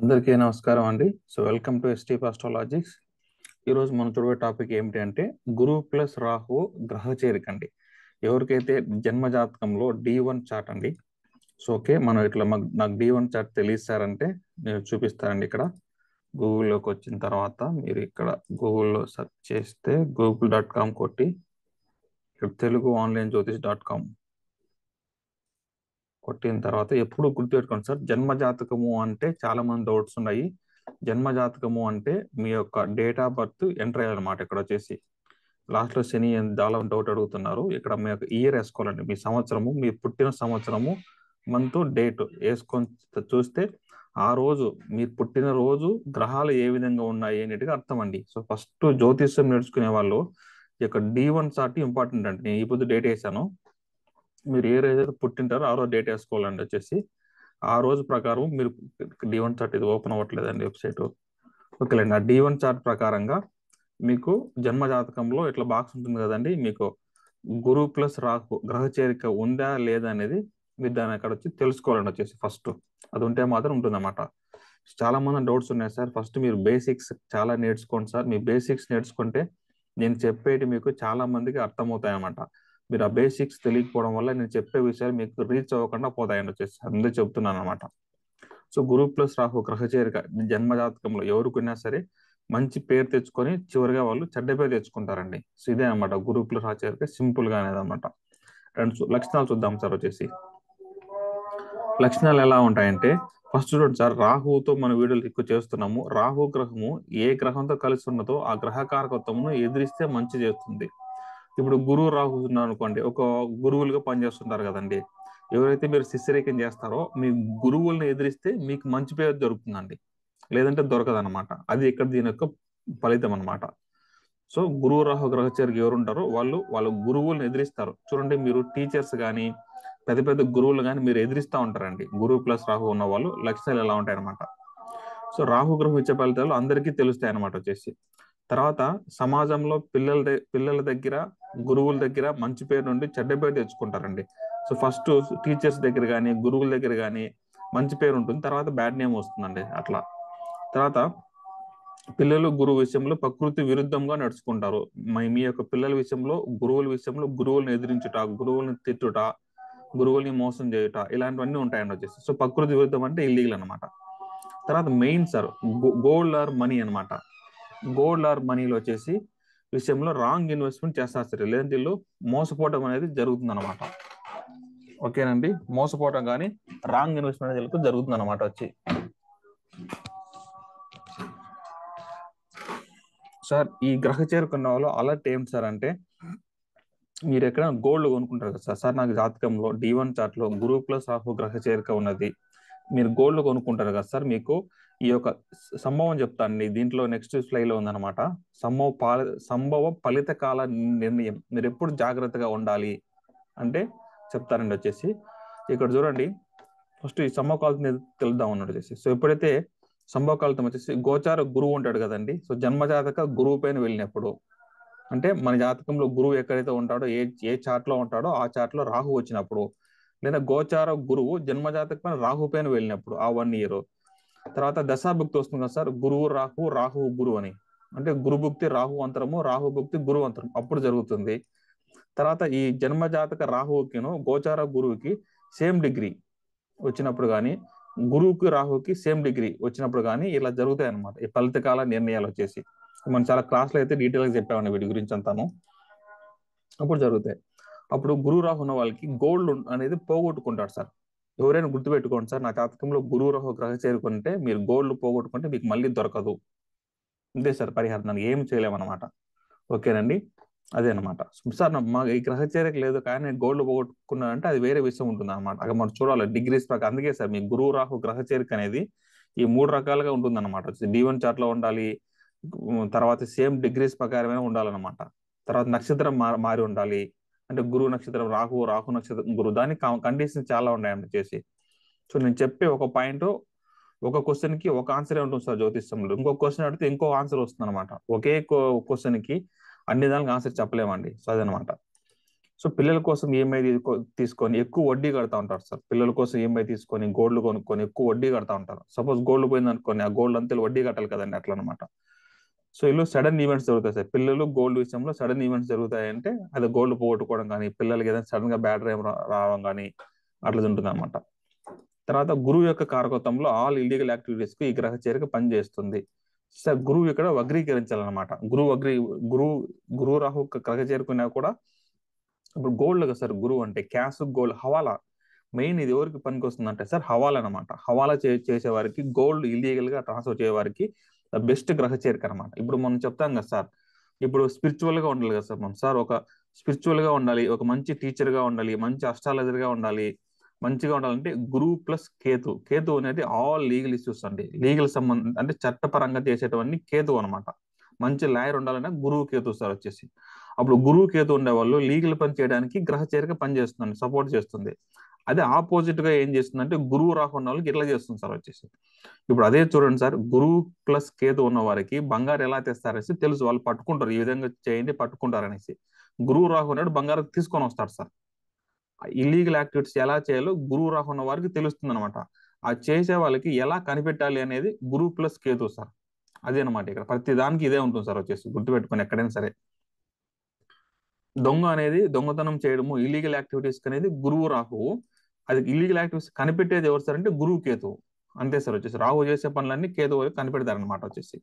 అందరికీ నమస్కారం అండి. Welcome to ST Astrologics. ఈరోజు మనం చూడబోయే టాపిక్ ఏమిటి అంటే గురు ప్లస్ రాహు గ్రహ చేరిక అండి. ఎవరికైతే జన్మ జాతకంలో D1 చార్ట్ అండి. ఓకే, మనం ఇట్లా నాకు D1 చార్ట్ తెలియస్తారంటే నేను చూపిస్తానండి. ఇక్కడ గూగుల్లోకి వచ్చిన తర్వాత మీరు ఇక్కడ గూగుల్లో సెర్చ్ చేస్తే google.com కొట్టి ఇక్కడ తెలుగు ఆన్లైన్ జ్యోతిష్.com కొట్టిన తర్వాత ఎప్పుడు గుర్తుపెట్టుకోండి సార్, జన్మ జాతకము అంటే చాలా మంది డౌట్స్ ఉన్నాయి. జన్మ జాతకము అంటే మీ యొక్క డేట్ ఆఫ్ బర్త్ ఎంటర్ అయ్యాలన్నమాట. ఇక్కడ వచ్చేసి లాస్ట్లో శని అని చాలా డౌట్ అడుగుతున్నారు. ఇక్కడ మీ యొక్క ఇయర్ వేసుకోవాలండి, మీ సంవత్సరము, మీ పుట్టిన సంవత్సరము, మంత్, డేట్ వేసుకొని చూస్తే ఆ రోజు మీరు పుట్టిన రోజు గ్రహాలు ఏ విధంగా ఉన్నాయి అనేటిగా అర్థం అండి. ఫస్ట్ జ్యోతిష్యం నేర్చుకునే వాళ్ళు ఈ యొక్క D1 చార్ట్ ఇంపార్టెంట్ అండి. నేను ఇప్పుడు డేట్ వేసాను, మీరు ఏ రోజు అయితే పుట్టింటారో ఆ రోజు డేట్ వేసుకోవాలండి. వచ్చేసి ఆ రోజు ప్రకారం మీరు D1 చార్ట్ ఇది ఓపెన్ అవ్వట్లేదండి వెబ్సైట్. ఓకేలేండి, ఆ D1 చార్ట్ ప్రకారంగా మీకు జన్మ జాతకంలో ఇట్లా బాక్స్ ఉంటుంది కదండి, మీకు గురు ప్లస్ రాహు గ్రహ చేరిక ఉందా లేదా అనేది మీరు దాన్ని అక్కడ వచ్చి తెలుసుకోవాలండి. వచ్చేసి ఫస్ట్ అది ఉంటే మాత్రం ఉంటుందన్నమాట. చాలా మంది డౌట్స్ ఉన్నాయి సార్. ఫస్ట్ మీరు బేసిక్స్ చాలా నేర్చుకోండి సార్. మీ బేసిక్స్ నేర్చుకుంటే నేను చెప్పేటి మీకు చాలా మందికి అర్థమవుతాయి అన్నమాట. మీరు ఆ బేసిక్స్ తెలియకపోవడం వల్ల నేను చెప్పే విషయాలు మీకు రీచ్ అవ్వకుండా పోతాయండి. వచ్చేసి అందుకే చెప్తున్నాను అనమాట. గురు ప్లస్ రాహు గ్రహ చేరిక జన్మ జాతకంలో ఎవరికైనా సరే మంచి పేరు తెచ్చుకొని చివరిగా వాళ్ళు చెడ్డ పేరు తెచ్చుకుంటారండి. ఇదే అనమాట గురు ప్లస్ రాహు చేరిక, సింపుల్ గా అనేది అనమాట. లక్షణాలు చూద్దాం సార్. వచ్చేసి లక్షణాలు ఎలా ఉంటాయంటే, ఫస్ట్ చూడండి సార్, రాహుతో మన వీడియోలు ఎక్కువ చేస్తున్నాము. రాహు గ్రహము ఏ గ్రహంతో కలిసి ఉన్నదో ఆ గ్రహ కారకత్వమును ఎదిరిస్తే మంచి చేస్తుంది. ఇప్పుడు గురువు రాహు ఉన్నారు అనుకోండి, ఒక గురువులుగా పనిచేస్తుంటారు కదండి. ఎవరైతే మీరు శిష్యరేఖం చేస్తారో మీ గురువుల్ని ఎదిరిస్తే మీకు మంచి పేరు దొరుకుతుందండి, లేదంటే దొరకదు అనమాట. అది ఇక్కడ దీని యొక్క ఫలితం అనమాట. గురువు రాహు గ్రహచారికి ఎవరు ఉంటారో వాళ్ళు వాళ్ళ గురువులను ఎదిరిస్తారు. చూడండి, మీరు టీచర్స్ కానీ పెద్ద పెద్ద గురువులు కానీ మీరు ఎదిరిస్తూ ఉంటారండి. గురువు ప్లస్ రాహు ఉన్న వాళ్ళు లక్షణాలు ఎలా ఉంటాయి అనమాట. రాహు గ్రహం ఇచ్చే ఫలితాలు అందరికీ తెలుస్తాయి అనమాట. వచ్చేసి తర్వాత సమాజంలో పిల్లల దగ్గర, గురువుల దగ్గర మంచి పేరు నుండి చెడ్డ పేరు తెచ్చుకుంటారండి. ఫస్ట్ టీచర్స్ దగ్గర కానీ గురువుల దగ్గర కానీ మంచి పేరు ఉంటుంది, తర్వాత బ్యాడ్ నేమ్ వస్తుందండి. అట్లా తర్వాత పిల్లలు గురువు విషయంలో ప్రకృతి విరుద్ధంగా నడుచుకుంటారు. మీ యొక్క పిల్లల విషయంలో, గురువుల విషయంలో గురువులను ఎదిరించుట, గురువులను తిట్టుట, గురువుల్ని మోసం చేయుట, ఇలాంటివన్నీ ఉంటాయండి. వచ్చేసి ప్రకృతి విరుద్ధం అంటే ఇల్లీగల్ అనమాట. తర్వాత main sir, gold or money అనమాట. గోల్డ్ ఆర్ మనీలో వచ్చేసి విషయంలో రాంగ్ ఇన్వెస్ట్మెంట్ చేస్తారు సరే, లేదంటే వీళ్ళు మోసపోవడం అనేది జరుగుతుంది అనమాట. ఓకేనండి, మోసపోవడం కానీ రాంగ్ ఇన్వెస్ట్మెంట్ అనేది జరుగుతుంది అనమాట. వచ్చి సార్, ఈ గ్రహ చేరుకున్న వాళ్ళు అలర్ట్ ఏంటి సార్ అంటే, మీరు ఎక్కడైనా గోల్డ్ కొనుక్కుంటారు కదా సార్. నాకు జాతకంలో D1 చార్ట్ లో గురు ప్లస్ రాహు గ్రహ చేరిక ఉన్నది, మీరు గోల్డ్ కొనుక్కుంటారు కదా సార్. మీకు ఈ యొక్క సంభవం చెప్తానండి, దీంట్లో నెక్స్ట్ స్లైడ్ లో ఉందన్నమాట. సంభవ ఫలిత కాల నిర్ణయం, మీరు ఎప్పుడు జాగ్రత్తగా ఉండాలి అంటే చెప్తారండి. వచ్చేసి ఇక్కడ చూడండి, ఫస్ట్ ఈ సంభవ కాలం తెలుద్దాం అన్నట్టు వచ్చేసి. ఎప్పుడైతే సంభవ కాలం వచ్చేసి గోచార గురువు ఉంటాడు కదండి. జన్మజాతక గురువు పైన వెళ్ళినప్పుడు, అంటే మన జాతకంలో గురువు ఎక్కడైతే ఉంటాడో, ఏ చార్ట్ లో ఉంటాడో ఆ చార్ట్ లో రాహు వచ్చినప్పుడు, లేదా గోచార గురువు జన్మజాతక పైన రాహు పైన వెళ్ళినప్పుడు ఆ 1 ఇయర్ తర్వాత దశాభుక్తి వస్తుంది కదా సార్. గురువు రాహు, రాహు గురువు అని, అంటే గురుభుక్తి రాహు అంతరము, రాహు భుక్తి గురువు అంతరం అప్పుడు జరుగుతుంది. తర్వాత ఈ జన్మజాతక రాహుకిను గోచార గురువుకి సేమ్ డిగ్రీ వచ్చినప్పుడు కానీ, గురువుకి రాహుకి సేమ్ డిగ్రీ వచ్చినప్పుడు కానీ ఇలా జరుగుతాయి అనమాట ఈ ఫలితకాల నిర్ణయాలు. వచ్చేసి మనం చాలా క్లాసులో అయితే డీటెయిల్ గా చెప్పామండి వీటి గురించి అంతాను. అప్పుడు జరుగుతాయి. అప్పుడు గురువు రాహు ఉన్న వాళ్ళకి గోల్డ్ అనేది పోగొట్టుకుంటాడు సార్. ఎవరైనా గుర్తుపెట్టుకోండి సార్, నా జాతకంలో గురువు రాహు గ్రహ చేరుకుంటే మీరు గోల్డ్ పోగొట్టుకుంటే మీకు మళ్ళీ దొరకదు. అంతే సార్ పరిహారం, దానికి ఏం చేయలేమన్నమాట. ఓకేనండి, అదే అనమాట. సార్ మా ఈ గ్రహ చేరిక లేదు కానీ నేను గోల్డ్ పోగొట్టుకున్నా అంటే అది వేరే విషయం ఉంటుంది అనమాట. అక్కడ మనం చూడాలి డిగ్రీస్ ప్రకారం. అందుకే సార్ మీ గురువు రాహు గ్రహ చేరిక అనేది ఈ 3 రకాలుగా ఉంటుంది అనమాట. D1 చార్ట్ లో ఉండాలి, తర్వాత సేమ్ డిగ్రీస్ ప్రకారమే ఉండాలన్నమాట. తర్వాత నక్షత్రం మారి ఉండాలి, అంటే గురువు నక్షత్రం రాహు, రాహు నక్షత్రం గురువు, దానికి కండిషన్స్ చాలా ఉన్నాయండి చేసి. నేను చెప్పే ఒక పాయింట్, ఒక క్వశ్చన్ కి ఒక ఆన్సరే ఉంటుంది సార్ జ్యోతిష్యంలో. ఇంకో క్వశ్చన్ అడిగితే ఇంకో ఆన్సర్ వస్తుంది అనమాట. ఒకే క్వశ్చన్ కి అన్ని దానికి ఆన్సర్ చెప్పలేమండి. అదనమాట. సో పిల్లల కోసం ఈఎంఐ తీసుకొని ఎక్కువ వడ్డీ కడతా ఉంటారు సార్. పిల్లల కోసం ఈఎంఐ తీసుకొని గోల్డ్ కొనుక్కొని ఎక్కువ వడ్డీ కడతా ఉంటారు. సపోజ్ గోల్డ్ పోయింది అనుకోని ఆ గోల్డ్ అంతా వడ్డీ కట్టాలి కదండి, అట్లా అనమాట. సో ఇలా సడన్ ఈవెంట్స్ జరుగుతాయి సార్. పిల్లలు గోల్డ్ విషయంలో సడన్ ఈవెంట్స్ జరుగుతాయంటే అది గోల్డ్ పోగొట్టుకోవడం కానీ, పిల్లలకి ఏదైనా సడన్ గా బ్యాడ్ డ్రైవ్ రావడం కానీ అట్లా ఉంటుంది అనమాట. తర్వాత గురువు యొక్క కారకత్వంలో ఆల్ ఇల్లీగల్ యాక్టివిటీస్ కు ఈ గ్రహ చేరిక పనిచేస్తుంది. సార్ గురువు ఇక్కడ వక్రీకరించాలన్నమాట. గురువు రాహు గ్రహ చేరుకున్నా కూడా ఇప్పుడు గోల్డ్ కదా సార్, గురువు అంటే క్యాష్ గోల్డ్ హవాలా మెయిన్ ఇది ఎవరికి పనికి వస్తుంది అంటే సార్ హవాలా అనమాట. హవాలా చేసే వారికి, గోల్డ్ ఇల్లీగల్ గా ట్రాన్స్ఫర్ చేసే వారికి బెస్ట్ గ్రహ చేరిక అనమాట. ఇప్పుడు మనం చెప్తాం కదా సార్, ఇప్పుడు స్పిరిచువల్ గా ఉండాలి కదా సార్ మనం. సార్ ఒక స్పిరిచువల్ గా ఉండాలి, ఒక మంచి టీచర్ గా ఉండాలి, మంచి అస్ట్రాలజర్ గా ఉండాలి, మంచిగా ఉండాలంటే గురువు ప్లస్ కేతు. కేతు అనేది ఆల్ లీగల్ ఇష్యూస్ అండి, లీగల్ సంబంధం అంటే చట్టపరంగా చేసేటవన్నీ కేతు అనమాట. మంచి లాయర్ ఉండాలంటే గురువు కేతు సార్ వచ్చేసి. అప్పుడు గురువు కేతు ఉండేవాళ్ళు లీగల్ పని చేయడానికి గ్రహ చేరిక పని చేస్తుంది, సపోర్ట్ చేస్తుంది. అదే ఆపోజిట్ గా ఏం చేస్తుందంటే గురువు రాహు ఉన్న వాళ్ళకి ఇట్లా చేస్తుంది సార్ వచ్చేసి. ఇప్పుడు అదే చూడండి సార్, గురువు ప్లస్ కేతు ఉన్న వారికి బంగారు ఎలా తెస్తారనేసి తెలుసు, వాళ్ళు పట్టుకుంటారు, ఈ విధంగా చేయండి పట్టుకుంటారు అనేసి. గురువు రాహు ఉన్నాడు బంగారం తీసుకొని వస్తారు సార్. ఇల్లీగల్ యాక్టివిటీస్ ఎలా చేయాలో గురువు రాహు ఉన్న వారికి తెలుస్తుంది అనమాట. ఆ చేసే వాళ్ళకి ఎలా కనిపెట్టాలి అనేది గురువు ప్లస్ కేతు సార్. అదే అనమాట, ఇక్కడ ప్రతి దానికి ఇదే ఉంటుంది సార్ వచ్చేసి, గుర్తుపెట్టుకొని ఎక్కడైనా సరే. దొంగ అనేది దొంగతనం చేయడము ఇల్లీగల్ యాక్టివిటీస్ అనేది గురువు రాహువు. అది ఇల్లీగల్ యాక్టివిటీస్ కనిపెట్టేది ఎవరు సార్ అంటే గురువు కేతు. అంతే సార్ వచ్చేసి. రాహు చేసే పనులన్నీ కేతు కనిపెడతారనమాట వచ్చేసి.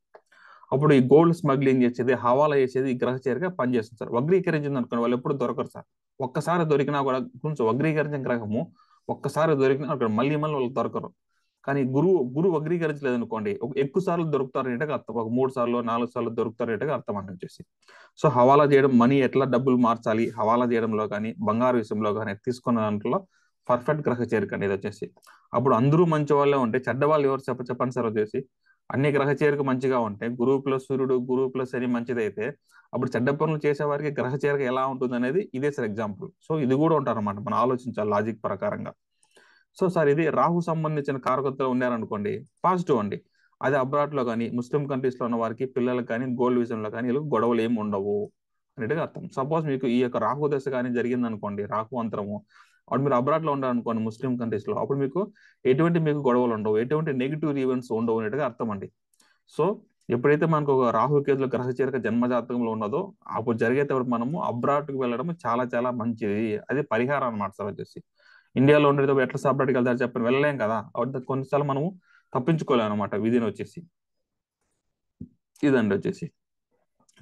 అప్పుడు ఈ గోల్డ్ స్మగ్లింగ్ చేసేది, హవాలా చేసేది ఈ గ్రహ చేరిక పనిచేస్తుంది సార్. వగ్రీకరించింది అనుకోండి వాళ్ళు ఎప్పుడు దొరకరు సార్. ఒక్కసారి దొరికినా కూడా కొంచెం వగ్రీకరించిన గ్రహము ఒక్కసారి దొరికినా అక్కడ మళ్ళీ వాళ్ళు దొరకరు. కానీ గురువు వగ్రీకరించలేదు అనుకోండి, ఎక్కువ సార్లు దొరుకుతారు ఏంటో అర్థం. ఒక 3 సార్లు 4 సార్లు దొరుకుతారు ఏంటో అర్థం అని వచ్చేసి. సో హవాలా చేయడం, మనీ ఎట్లా డబ్బులు మార్చాలి హవాలా చేయడంలో కానీ, బంగారు విషయంలో కానీ తీసుకున్న దాంట్లో పర్ఫెక్ట్ గ్రహ చేరిక అనేది వచ్చేసి. అప్పుడు అందరూ మంచి వాళ్ళే ఉంటే చెడ్డ వాళ్ళు ఎవరు చెప్పండి సార్ వచ్చేసి. అన్ని గ్రహ చేరిక మంచిగా ఉంటే గురువు ప్లస్ సూర్యుడు, గురువు ప్లస్ శని మంచిదైతే అప్పుడు చెడ్డ పనులు చేసే వారికి గ్రహ చేరిక ఎలా ఉంటుంది అనేది ఇదే సార్ ఎగ్జాంపుల్. సో ఇది కూడా ఉంటారు అనమాట, మనం ఆలోచించాలి లాజిక్ ప్రకారంగా. సో సార్ ఇది రాహు సంబంధించిన కారకత్వాలు ఉన్నారనుకోండి పాజిటివ్ అండి. అదే అబ్రాడ్ లో కానీ ముస్లిం కంట్రీస్ లో ఉన్న వారికి పిల్లలకు కానీ గోల్డ్ విషయంలో కానీ వీళ్ళకి గొడవలు ఏమి ఉండవు అనేట్టుగా అర్థం. సపోజ్ మీకు ఈ యొక్క రాహు దశ కానీ జరిగింది అనుకోండి, రాహు అంతరము, అప్పుడు మీరు అబ్రాడ్ లో ఉండాలనుకోండి ముస్లిం కంట్రీస్ లో, అప్పుడు మీకు మీకు గొడవలు ఉండవు, ఎటువంటి నెగిటివ్ ఈవెంట్స్ ఉండవు అనేట్టుగా అర్థం అండి. సో ఎప్పుడైతే మనకు ఒక రాహు కేతుల గ్రహ చేరిక జన్మజాతకంలో ఉన్నదో అప్పుడు జరిగేటప్పుడు మనము అబ్రాడ్కి వెళ్ళడం చాలా చాలా మంచిది. అది పరిహారం అనమాట సార్ వచ్చేసి. ఇండియాలో ఉండేది ఎట్లా సపరేట్కి వెళ్తారు చెప్పండి, వెళ్ళలేం కదా. కొన్నిసార్లు మనము తప్పించుకోలేము అనమాట విధిని వచ్చేసి. ఇదండి వచ్చేసి.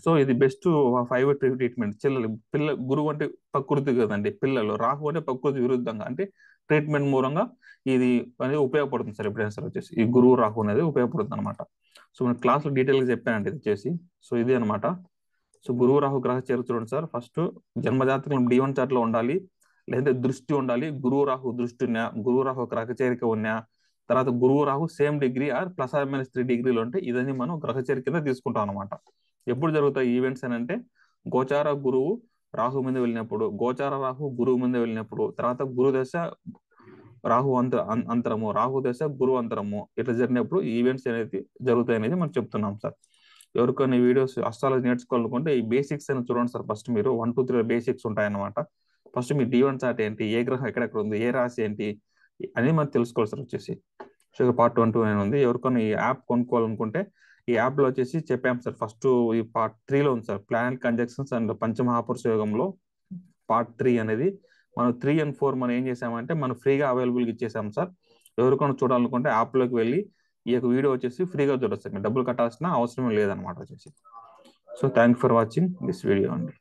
సో ఇది బెస్ట్ 5 ట్రీట్మెంట్. గురువు అంటే ప్రకృతి కదండి, పిల్లలు రాహు అంటే ప్రకృతి విరుద్ధంగా అంటే ట్రీట్మెంట్ మూలంగా ఇది అనేది ఉపయోగపడుతుంది సార్. ఎప్పుడైనా సార్ వచ్చేసి ఈ గురువు రాహు అనేది ఉపయోగపడుతుంది అనమాట. సో మన క్లాస్ లో డీటెయిల్ గా చెప్పానండి ఇది వచ్చేసి. సో ఇది అనమాట. సో గురువు రాహు గ్రహ చేరిక చూడండి సార్, ఫస్ట్ జన్మజాతకం D1 చార్ట్ లో ఉండాలి, లేదంటే దృష్టి ఉండాలి. గురువు రాహు దృష్టి ఉన్నా, గురువు రాహు గ్రహ చేరిక ఉన్నా, తర్వాత గురువు రాహు సేమ్ డిగ్రీ ఆర్ +/- 3 డిగ్రీలు ఉంటే ఇదని మనం గ్రహ చేరిక కింద తీసుకుంటాం అనమాట. ఎప్పుడు జరుగుతాయి ఈవెంట్స్ అని అంటే గోచార గురువు రాహు మీద వెళ్ళినప్పుడు, గోచార రాహు గురువు మీద వెళ్ళినప్పుడు, తర్వాత గురుదశ రాహు అంతరము, రాహు దశ గురువు అంతరము ఇట్లా జరిగినప్పుడు ఈవెంట్స్ అనేది జరుగుతాయి అనేది మనం చెప్తున్నాం సార్. ఎవరికైనా వీడియోస్ అస్ట్రాలజీ నేర్చుకోవాలనుకుంటే ఈ బేసిక్స్ అని చూడండి సార్. ఫస్ట్ మీరు 1, 2, 3 బేసిక్స్ ఉంటాయన్నమాట. ఫస్ట్ మీ D1 చార్ట్ ఏంటి, ఏ గ్రహం ఎక్కడెక్కడ ఉంది, ఏ రాశి ఏంటి అనేది మనం తెలుసుకోవాలి సార్ వచ్చేసి. సో పార్ట్ 1, 2 ఉంది. ఎవరికైనా ఈ యాప్ కొనుక్కోవాలనుకుంటే ఈ యాప్ లో వచ్చేసి చెప్పాం సార్. ఫస్ట్ ఈ పార్ట్ 3 లో ఉంది సార్, ప్లానెట్ కంజంక్షన్స్ అండ్ పంచమహాపురుష యోగంలో పార్ట్ 3 అనేది. మనం 3 and 4 మనం ఏం చేసామంటే మనం ఫ్రీగా అవైలబుల్ ఇచ్చేసాం సార్. ఎవరికైనా చూడాలనుకుంటే యాప్ లోకి వెళ్ళి ఈ యొక్క వీడియో వచ్చేసి ఫ్రీగా చూడొచ్చు సార్, మీరు డబ్బులు కట్టాల్సిన అవసరం లేదనమాట వచ్చేసి. So thank for watching this video అండి.